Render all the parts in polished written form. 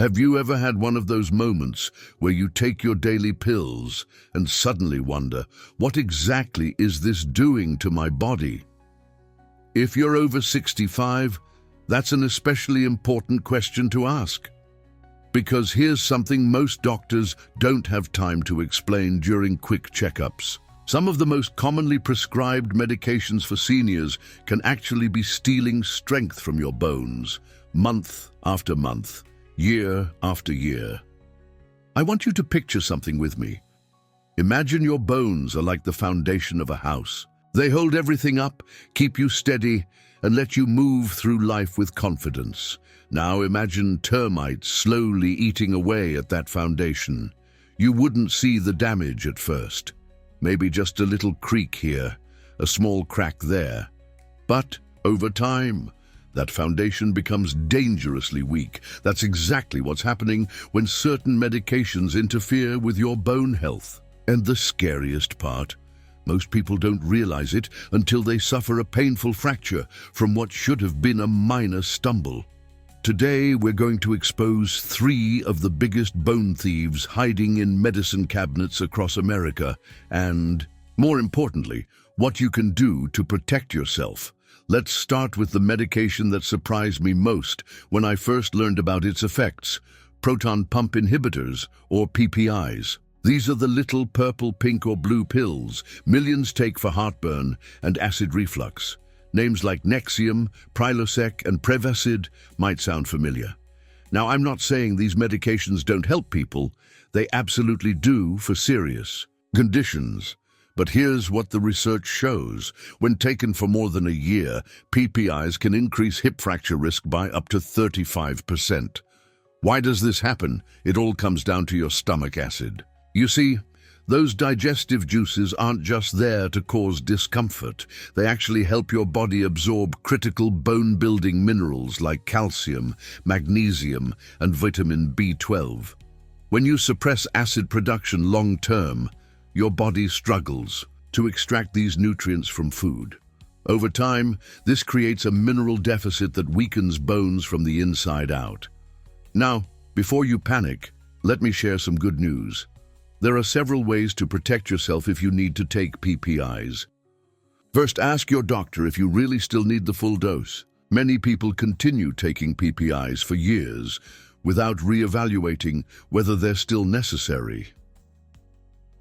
Have you ever had one of those moments where you take your daily pills and suddenly wonder, what exactly is this doing to my body? If you're over 65, that's an especially important question to ask. Because here's something most doctors don't have time to explain during quick checkups. Some of the most commonly prescribed medications for seniors can actually be stealing strength from your bones, month after month, year after year. I want you to picture something with me. Imagine your bones are like the foundation of a house. They hold everything up, keep you steady, and let you move through life with confidence. Now imagine termites slowly eating away at that foundation. You wouldn't see the damage at first. Maybe just a little creak here, a small crack there. But over time, that foundation becomes dangerously weak. That's exactly what's happening when certain medications interfere with your bone health. And the scariest part, most people don't realize it until they suffer a painful fracture from what should have been a minor stumble. Today, we're going to expose 3 of the biggest bone thieves hiding in medicine cabinets across America and, more importantly, what you can do to protect yourself. Let's start with the medication that surprised me most when I first learned about its effects, proton pump inhibitors, or PPIs. These are the little purple, pink, or blue pills millions take for heartburn and acid reflux. Names like Nexium, Prilosec, and Prevacid might sound familiar. Now, I'm not saying these medications don't help people. They absolutely do for serious conditions. But here's what the research shows. When taken for more than a year, PPIs can increase hip fracture risk by up to 35%. Why does this happen? It all comes down to your stomach acid. You see, those digestive juices aren't just there to cause discomfort. They actually help your body absorb critical bone-building minerals like calcium, magnesium, and vitamin B12. When you suppress acid production long-term, your body struggles to extract these nutrients from food. Over time, this creates a mineral deficit that weakens bones from the inside out. Now, before you panic, let me share some good news. There are several ways to protect yourself if you need to take PPIs. First, ask your doctor if you really still need the full dose. Many people continue taking PPIs for years without reevaluating whether they're still necessary.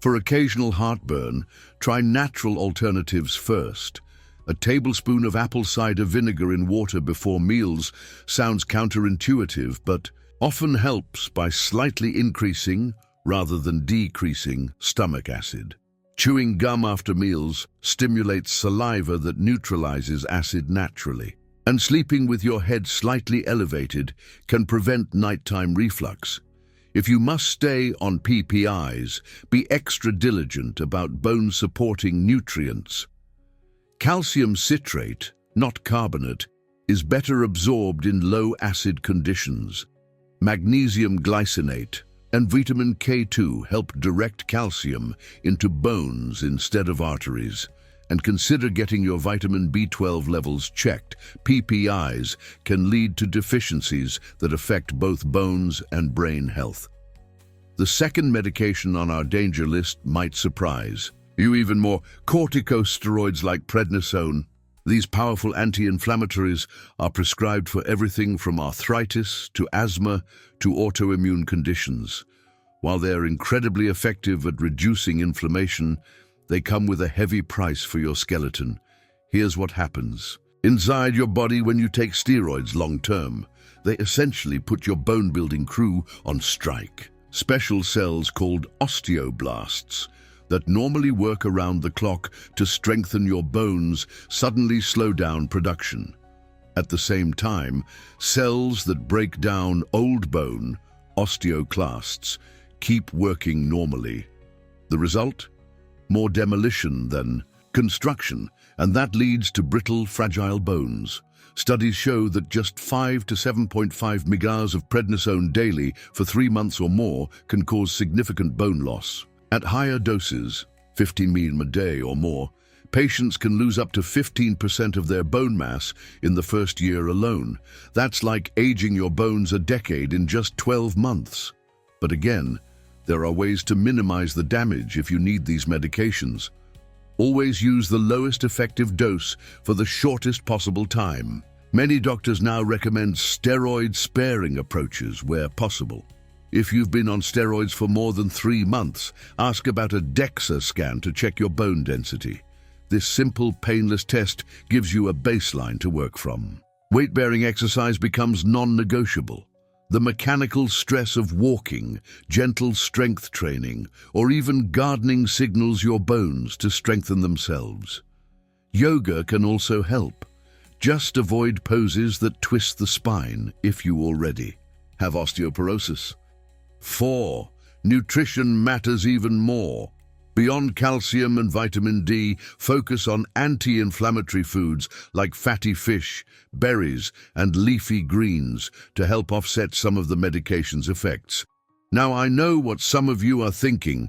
For occasional heartburn, try natural alternatives first. A tablespoon of apple cider vinegar in water before meals sounds counterintuitive, but often helps by slightly increasing rather than decreasing stomach acid. Chewing gum after meals stimulates saliva that neutralizes acid naturally. And sleeping with your head slightly elevated can prevent nighttime reflux. If you must stay on PPIs, be extra diligent about bone-supporting nutrients. Calcium citrate, not carbonate, is better absorbed in low-acid conditions. Magnesium glycinate and vitamin K2 help direct calcium into bones instead of arteries. And consider getting your vitamin B12 levels checked. PPIs can lead to deficiencies that affect both bones and brain health. The second medication on our danger list might surprise you even more: corticosteroids like Prednisone. These powerful anti-inflammatories are prescribed for everything from arthritis to asthma to autoimmune conditions. While they're incredibly effective at reducing inflammation, they come with a heavy price for your skeleton. Here's what happens inside your body when you take steroids long-term. They essentially put your bone-building crew on strike. Special cells called osteoblasts that normally work around the clock to strengthen your bones suddenly slow down production. At the same time, cells that break down old bone, osteoclasts, keep working normally. The result? More demolition than construction, and that leads to brittle, fragile bones. Studies show that just 5 to 7.5 mg of prednisone daily for 3 months or more can cause significant bone loss. At higher doses, 15 mg a day or more, Patients can lose up to 15% of their bone mass in the first year alone. That's like aging your bones a decade in just 12 months. But again, there are ways to minimize the damage if you need these medications. Always use the lowest effective dose for the shortest possible time. Many doctors now recommend steroid-sparing approaches where possible. If you've been on steroids for more than 3 months, ask about a DEXA scan to check your bone density. This simple, painless test gives you a baseline to work from. Weight-bearing exercise becomes non-negotiable. The mechanical stress of walking, gentle strength training, or even gardening signals your bones to strengthen themselves. Yoga can also help. Just avoid poses that twist the spine if you already have osteoporosis. 4. Nutrition matters even more. Beyond calcium and vitamin D, focus on anti-inflammatory foods like fatty fish, berries, and leafy greens to help offset some of the medication's effects. Now, I know what some of you are thinking.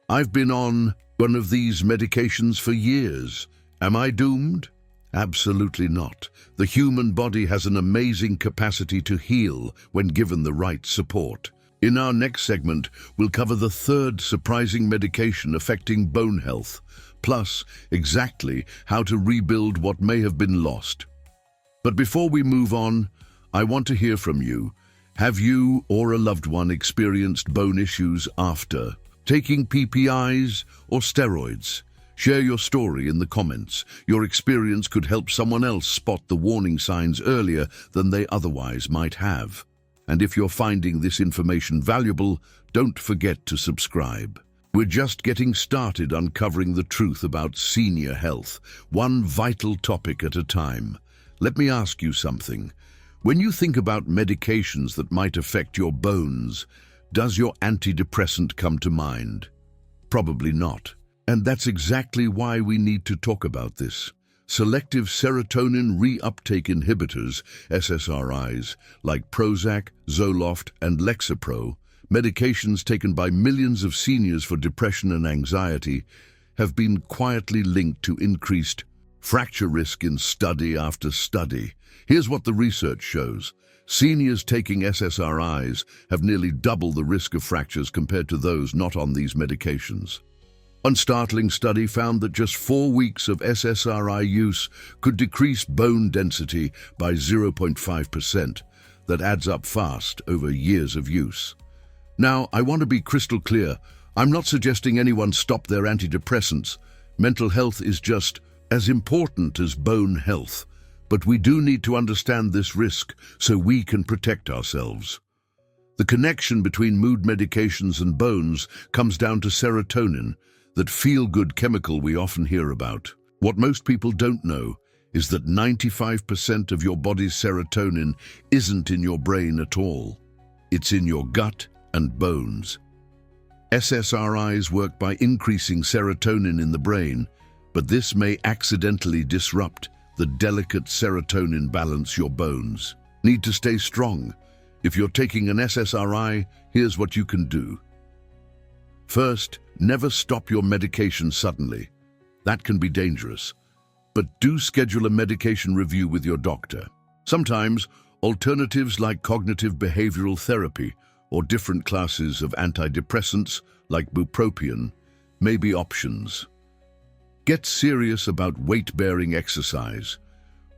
I've been on one of these medications for years. Am I doomed? Absolutely not. The human body has an amazing capacity to heal when given the right support. In our next segment, we'll cover the third surprising medication affecting bone health, plus exactly how to rebuild what may have been lost. But before we move on, I want to hear from you. Have you or a loved one experienced bone issues after taking PPIs or steroids? Share your story in the comments. Your experience could help someone else spot the warning signs earlier than they otherwise might have. And if you're finding this information valuable, don't forget to subscribe. We're just getting started uncovering the truth about senior health, one vital topic at a time. Let me ask you something. When you think about medications that might affect your bones, does your antidepressant come to mind? Probably not. And that's exactly why we need to talk about this. Selective serotonin reuptake inhibitors, SSRIs, like Prozac, Zoloft, and Lexapro, medications taken by millions of seniors for depression and anxiety, have been quietly linked to increased fracture risk in study after study. Here's what the research shows. Seniors taking SSRIs have nearly double the risk of fractures compared to those not on these medications. One startling study found that just 4 weeks of SSRI use could decrease bone density by 0.5%. That adds up fast over years of use. Now, I want to be crystal clear. I'm not suggesting anyone stop their antidepressants. Mental health is just as important as bone health. But we do need to understand this risk so we can protect ourselves. The connection between mood medications and bones comes down to serotonin, that feel-good chemical we often hear about. What most people don't know is that 95% of your body's serotonin isn't in your brain at all. It's in your gut and bones. SSRIs work by increasing serotonin in the brain, but this may accidentally disrupt the delicate serotonin balance your bones need to stay strong. If you're taking an SSRI, here's what you can do. First, never stop your medication suddenly. That can be dangerous. But do schedule a medication review with your doctor. Sometimes, alternatives like cognitive behavioral therapy or different classes of antidepressants like bupropion may be options. Get serious about weight-bearing exercise.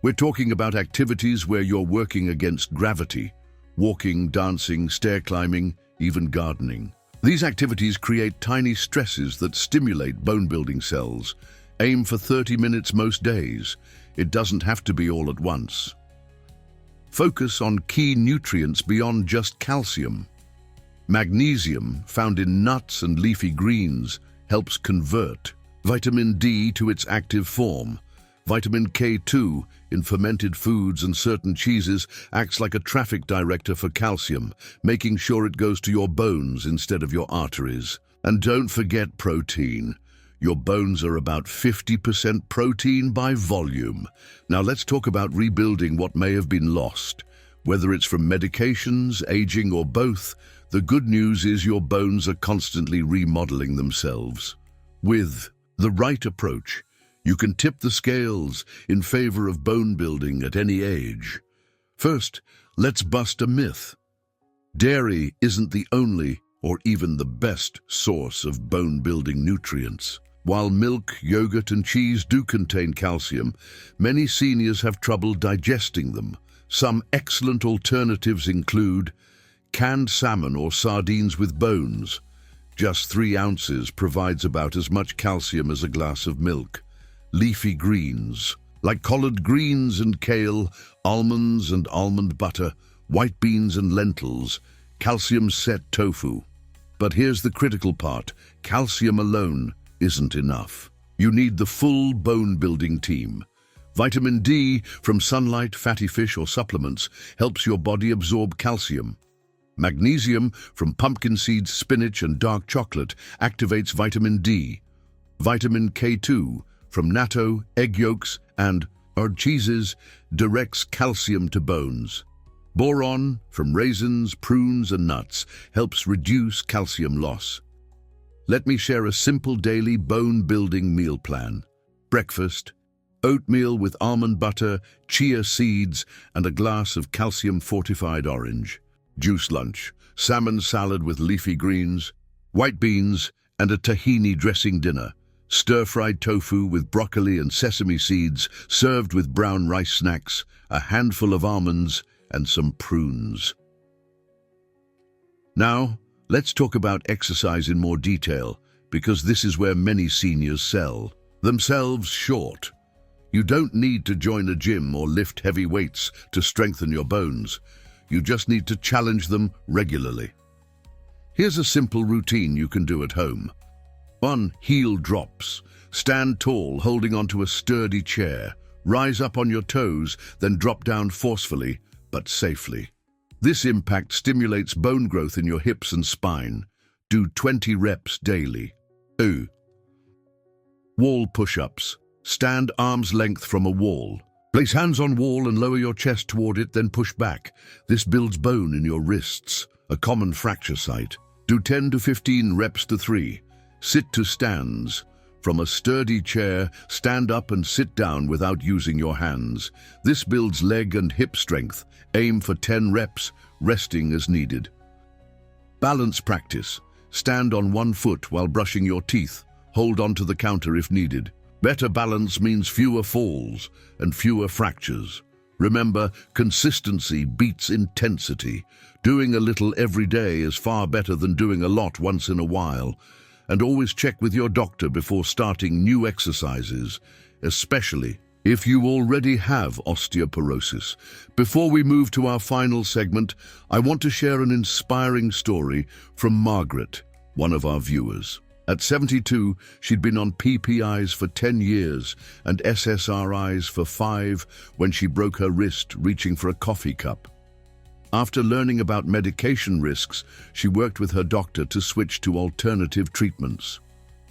We're talking about activities where you're working against gravity, walking, dancing, stair climbing, even gardening. These activities create tiny stresses that stimulate bone-building cells. Aim for 30 minutes most days. It doesn't have to be all at once. Focus on key nutrients beyond just calcium. Magnesium, found in nuts and leafy greens, helps convert vitamin D to its active form. Vitamin K2 in fermented foods and certain cheeses acts like a traffic director for calcium, making sure it goes to your bones instead of your arteries. And don't forget protein. Your bones are about 50% protein by volume. Now let's talk about rebuilding what may have been lost. Whether it's from medications, aging, or both, the good news is your bones are constantly remodeling themselves. With the right approach, You can tip the scales in favor of bone building at any age. First, let's bust a myth. Dairy isn't the only or even the best source of bone-building nutrients. While milk, yogurt, and cheese do contain calcium, many seniors have trouble digesting them. Some excellent alternatives include canned salmon or sardines with bones. Just 3 ounces provides about as much calcium as a glass of milk. Leafy greens, like collard greens and kale, almonds and almond butter, white beans and lentils, calcium-set tofu. But here's the critical part: calcium alone isn't enough. You need the full bone-building team. Vitamin D from sunlight, fatty fish, or supplements helps your body absorb calcium. Magnesium from pumpkin seeds, spinach, and dark chocolate activates vitamin D. Vitamin K2 from natto, egg yolks, and cheeses directs calcium to bones. Boron from raisins, prunes, and nuts helps reduce calcium loss. Let me share a simple daily bone-building meal plan. Breakfast: oatmeal with almond butter, chia seeds, and a glass of calcium-fortified orange. Juice lunch: salmon salad with leafy greens, white beans, and a tahini dressing dinner. Stir-fried tofu with broccoli and sesame seeds, served with brown rice snacks, a handful of almonds, and some prunes. Now, let's talk about exercise in more detail, because this is where many seniors sell themselves short. You don't need to join a gym or lift heavy weights to strengthen your bones. You just need to challenge them regularly. Here's a simple routine you can do at home. 1. Heel drops. Stand tall, holding onto a sturdy chair. Rise up on your toes, then drop down forcefully, but safely. This impact stimulates bone growth in your hips and spine. Do 20 reps daily. 2. Wall push-ups. Stand arm's length from a wall. Place hands on wall and lower your chest toward it, then push back. This builds bone in your wrists, a common fracture site. Do 10 to 15 reps to 3. Sit to stands. From a sturdy chair, stand up and sit down without using your hands. This builds leg and hip strength. Aim for 10 reps, resting as needed. Balance practice. Stand on one foot while brushing your teeth. Hold onto the counter if needed. Better balance means fewer falls and fewer fractures. Remember, consistency beats intensity. Doing a little every day is far better than doing a lot once in a while. And always check with your doctor before starting new exercises, especially if you already have osteoporosis. Before we move to our final segment, I want to share an inspiring story from Margaret, one of our viewers. At 72, she'd been on PPIs for 10 years and SSRIs for 5 when she broke her wrist reaching for a coffee cup. After learning about medication risks, she worked with her doctor to switch to alternative treatments.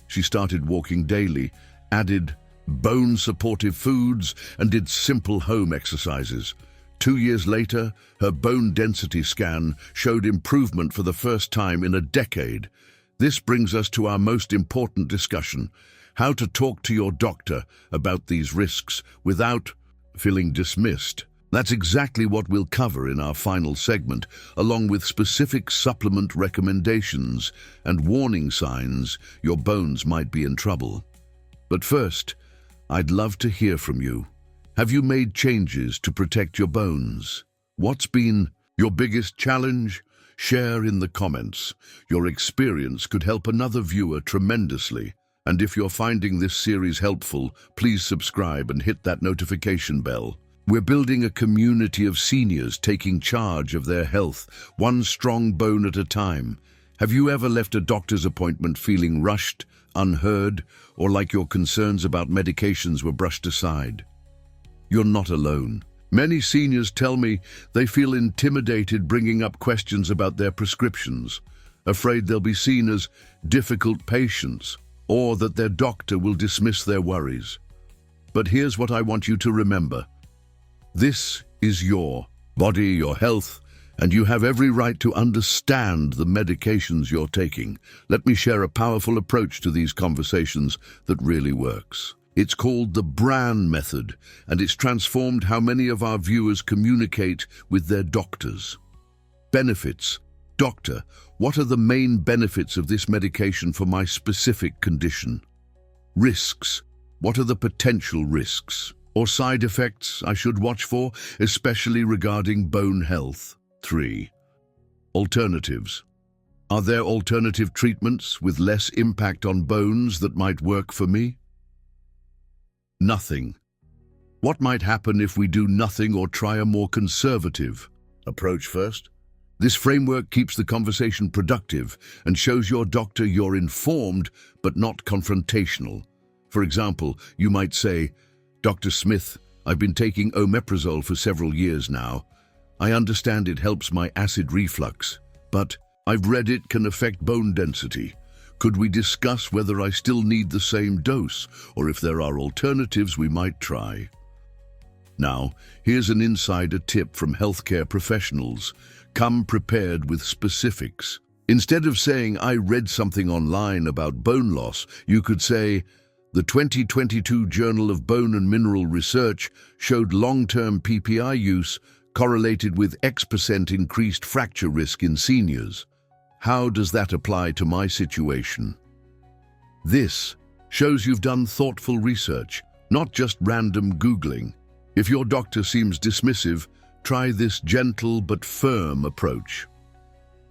She started walking daily, added bone-supportive foods, and did simple home exercises. 2 years later, her bone density scan showed improvement for the first time in a decade. This brings us to our most important discussion: how to talk to your doctor about these risks without feeling dismissed. That's exactly what we'll cover in our final segment, along with specific supplement recommendations and warning signs your bones might be in trouble. But first, I'd love to hear from you. Have you made changes to protect your bones? What's been your biggest challenge? Share in the comments. Your experience could help another viewer tremendously. And if you're finding this series helpful, please subscribe and hit that notification bell. We're building a community of seniors taking charge of their health, one strong bone at a time. Have you ever left a doctor's appointment feeling rushed, unheard, or like your concerns about medications were brushed aside? You're not alone. Many seniors tell me they feel intimidated bringing up questions about their prescriptions, afraid they'll be seen as difficult patients, or that their doctor will dismiss their worries. But here's what I want you to remember. This is your body, your health, and you have every right to understand the medications you're taking. Let me share a powerful approach to these conversations that really works. It's called the BRAN method, and it's transformed how many of our viewers communicate with their doctors. Benefits. Doctor, what are the main benefits of this medication for my specific condition? Risks. What are the potential risks or side effects I should watch for, especially regarding bone health? 3. Alternatives. Are there alternative treatments with less impact on bones that might work for me? Nothing. What might happen if we do nothing or try a more conservative approach first? This framework keeps the conversation productive and shows your doctor you're informed but not confrontational. For example, you might say, "Dr. Smith, I've been taking omeprazole for several years now. I understand it helps my acid reflux, but I've read it can affect bone density. Could we discuss whether I still need the same dose, or if there are alternatives we might try?" Now, here's an insider tip from healthcare professionals. Come prepared with specifics. Instead of saying, "I read something online about bone loss," you could say, "The 2022 Journal of Bone and Mineral Research showed long-term PPI use correlated with X% increased fracture risk in seniors. How does that apply to my situation?" This shows you've done thoughtful research, not just random Googling. If your doctor seems dismissive, try this gentle but firm approach.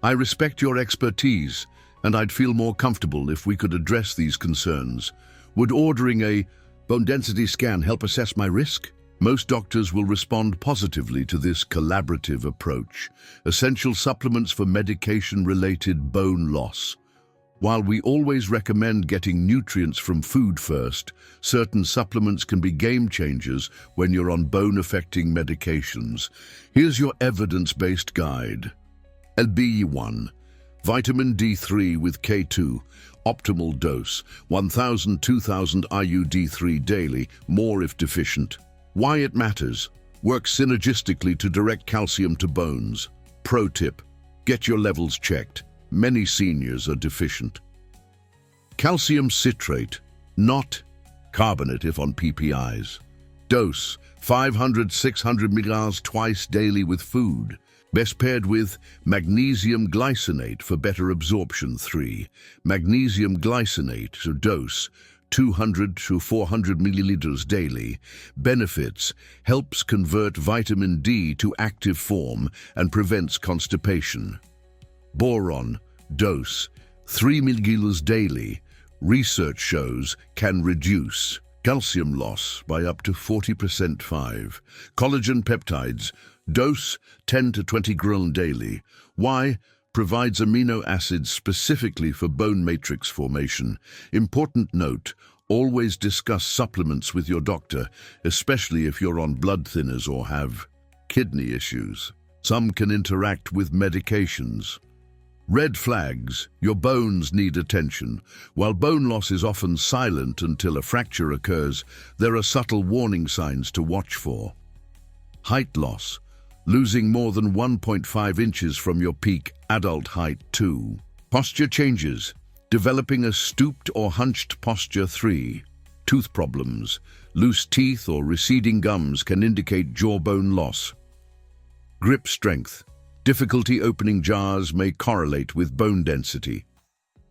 "I respect your expertise, and I'd feel more comfortable if we could address these concerns. Would ordering a bone density scan help assess my risk?" Most doctors will respond positively to this collaborative approach. Essential supplements for medication-related bone loss. While we always recommend getting nutrients from food first, certain supplements can be game changers when you're on bone-affecting medications. Here's your evidence-based guide. LB1. Vitamin D3 with K2. Optimal dose, 1,000–2,000 IU D3 daily, more if deficient. Why it matters. Works synergistically to direct calcium to bones. Pro tip. Get your levels checked. Many seniors are deficient. Calcium citrate, not carbonate if on PPIs. Dose, 500–600 mg twice daily with food. Best paired with magnesium glycinate for better absorption. 3. Magnesium glycinate, so dose, 200–400 milliliters daily. Benefits: helps convert vitamin D to active form and prevents constipation. Boron, dose, 3 milliliters daily. Research shows can reduce calcium loss by up to 40%. 5. Collagen peptides, dose, 10–20 grams daily. Why? Provides amino acids specifically for bone matrix formation. Important note, always discuss supplements with your doctor, especially if you're on blood thinners or have kidney issues. Some can interact with medications. Red flags: your bones need attention. While bone loss is often silent until a fracture occurs, there are subtle warning signs to watch for. Height loss: losing more than 1.5 inches from your peak adult height. 2. Posture changes: developing a stooped or hunched posture. 3. Tooth problems: loose teeth or receding gums can indicate jawbone loss. Grip strength: difficulty opening jars may correlate with bone density.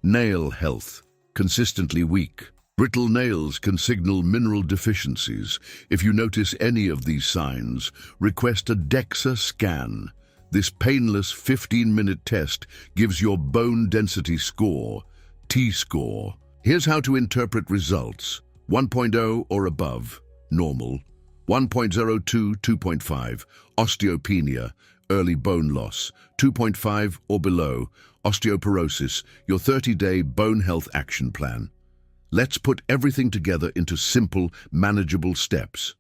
Nail health: consistently weak. Brittle nails can signal mineral deficiencies. If you notice any of these signs, request a DEXA scan. This painless 15-minute test gives your bone density score, T-score. Here's how to interpret results. 1.0 or above, normal. 1.02, 2.5, osteopenia, early bone loss. 2.5 or below, osteoporosis, your 30-day bone health action plan. Let's put everything together into simple, manageable steps.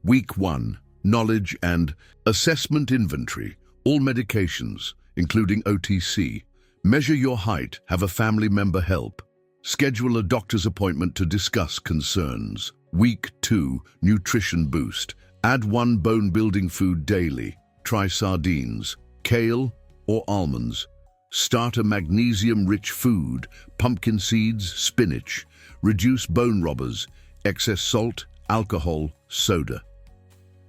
Week 1. Knowledge and assessment inventory. All medications, including OTC. Measure your height, have a family member help. Schedule a doctor's appointment to discuss concerns. Week 2. Nutrition boost. Add 1 bone-building food daily. Try sardines, kale, or almonds. Start a magnesium-rich food, pumpkin seeds, spinach. Reduce bone robbers, excess salt, alcohol, soda.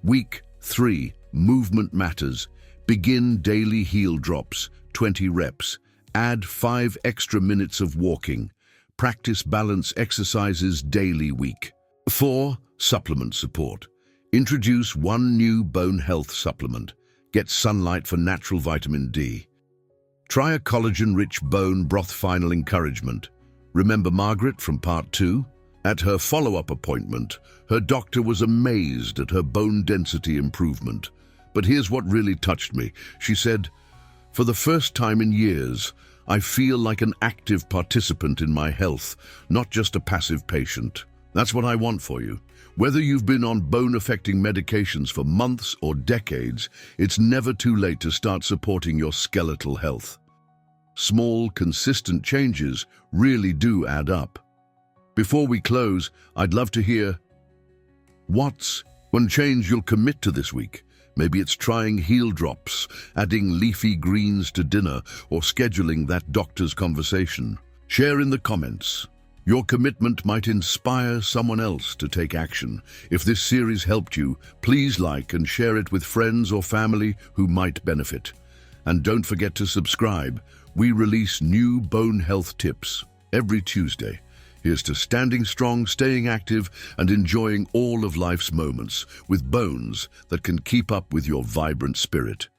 Week 3, movement matters. Begin daily heel drops, 20 reps. Add 5 extra minutes of walking. Practice balance exercises daily week. 4. Supplement support. Introduce one new bone health supplement. Get sunlight for natural vitamin D. Try a collagen-rich bone broth. Final encouragement. Remember Margaret from part 2? At her follow-up appointment, her doctor was amazed at her bone density improvement. But here's what really touched me. She said, "For the first time in years, I feel like an active participant in my health, not just a passive patient." That's what I want for you. Whether you've been on bone-affecting medications for months or decades, it's never too late to start supporting your skeletal health. Small, consistent changes really do add up. Before we close, I'd love to hear what's one change you'll commit to this week. Maybe it's trying heel drops, adding leafy greens to dinner, or scheduling that doctor's conversation. Share in the comments. Your commitment might inspire someone else to take action. If this series helped you, please like and share it with friends or family who might benefit. And don't forget to subscribe. We release new bone health tips every Tuesday. Here's to standing strong, staying active, and enjoying all of life's moments with bones that can keep up with your vibrant spirit.